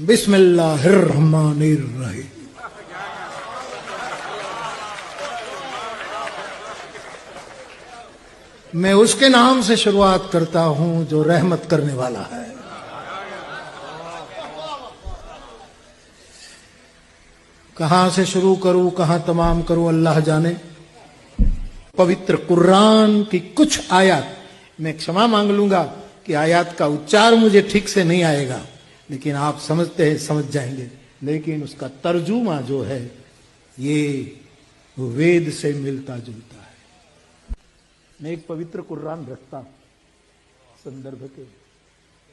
बिस्मिल्लाहिर्रहमानिर्रहीम। मैं उसके नाम से शुरुआत करता हूं जो रहमत करने वाला है। कहां से शुरू करूं, कहां तमाम करूं, अल्लाह जाने। पवित्र कुरान की कुछ आयत, मैं क्षमा मांग लूंगा कि आयत का उच्चार मुझे ठीक से नहीं आएगा, लेकिन आप समझते हैं, समझ जाएंगे। लेकिन उसका तर्जुमा जो है ये वेद से मिलता जुलता है। मैं एक पवित्र कुरान रखता हूं संदर्भ के।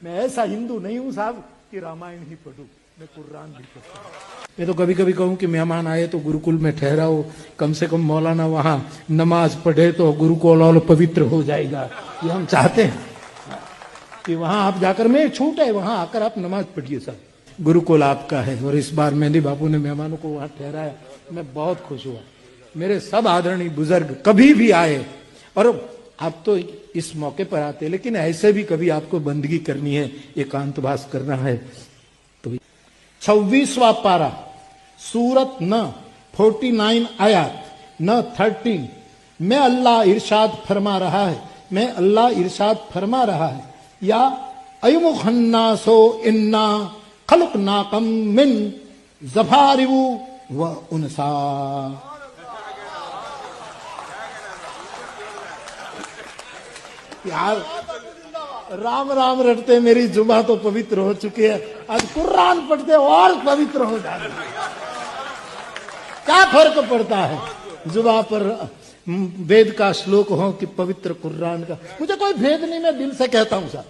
मैं ऐसा हिंदू नहीं हूं साहब कि रामायण ही पढ़ूं, मैं कुरान भी पढ़ता हूं। मैं तो कभी कभी कहूं कि मेहमान आए तो गुरुकुल में ठहराओ, कम से कम मौलाना वहां नमाज पढ़े तो गुरुकुल और पवित्र हो जाएगा। ये हम चाहते हैं कि वहां आप जाकर, में छूट है, वहां आकर आप नमाज पढ़िए साहब। गुरुकुल आपका है। और इस बार मेहंदी बापू ने मेहमानों को वहां ठहराया, मैं बहुत खुश हुआ। मेरे सब आदरणीय बुजुर्ग कभी भी आए, और आप तो इस मौके पर आते, लेकिन ऐसे भी कभी आपको बंदगी करनी है, एकांतवास करना है तो 26वां पारा सूरत न 49 आयत न 13 में अल्लाह इरशाद फरमा रहा है, मैं अल्लाह इरशाद फरमा रहा है, या अयुमुखन्नासो इन्ना खलुकनाकुम मिन ज़फारिवु व उनसा। यार राम राम रटते मेरी जुबान तो पवित्र हो चुकी है, आज कुरान पढ़ते और पवित्र हो जाते। क्या फर्क पड़ता है जुबान पर वेद का श्लोक हो कि पवित्र कुरान का? मुझे कोई भेद नहीं, मैं दिल से कहता हूं साहब,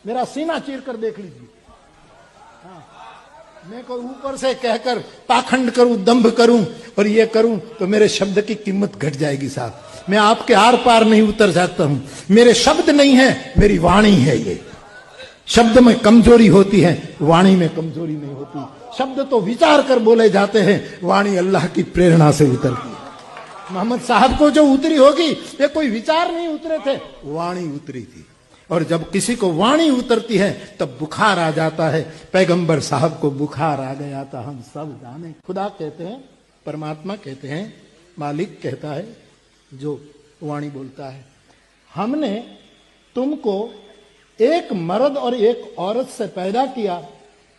मेरा सीना चीर कर देख लीजिए। हाँ, मैं कोई ऊपर से कहकर पाखंड करूं, दंभ करूं और ये करूं तो मेरे शब्द की कीमत घट जाएगी साहब। मैं आपके आर पार नहीं उतर जाता हूं। मेरे शब्द नहीं है, मेरी वाणी है। ये शब्द में कमजोरी होती है, वाणी में कमजोरी नहीं होती। शब्द तो विचार कर बोले जाते हैं, वाणी अल्लाह की प्रेरणा से उतरती है। मोहम्मद साहब को जो उतरी होगी, ये कोई विचार नहीं उतरे थे, वाणी उतरी थी। और जब किसी को वाणी उतरती है तब बुखार आ जाता है। पैगंबर साहब को बुखार आ गया था, हम सब जाने। खुदा कहते हैं, परमात्मा कहते हैं, मालिक कहता है जो वाणी बोलता है, हमने तुमको एक मर्द और एक औरत से पैदा किया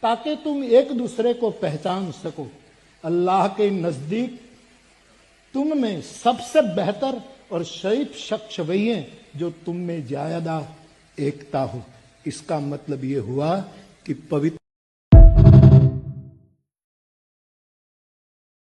ताकि तुम एक दूसरे को पहचान सको। अल्लाह के नजदीक तुम में सबसे बेहतर और शरीफ शख्स वही है जो तुम में ज्यादा एकता हो। इसका मतलब ये हुआ कि पवित्र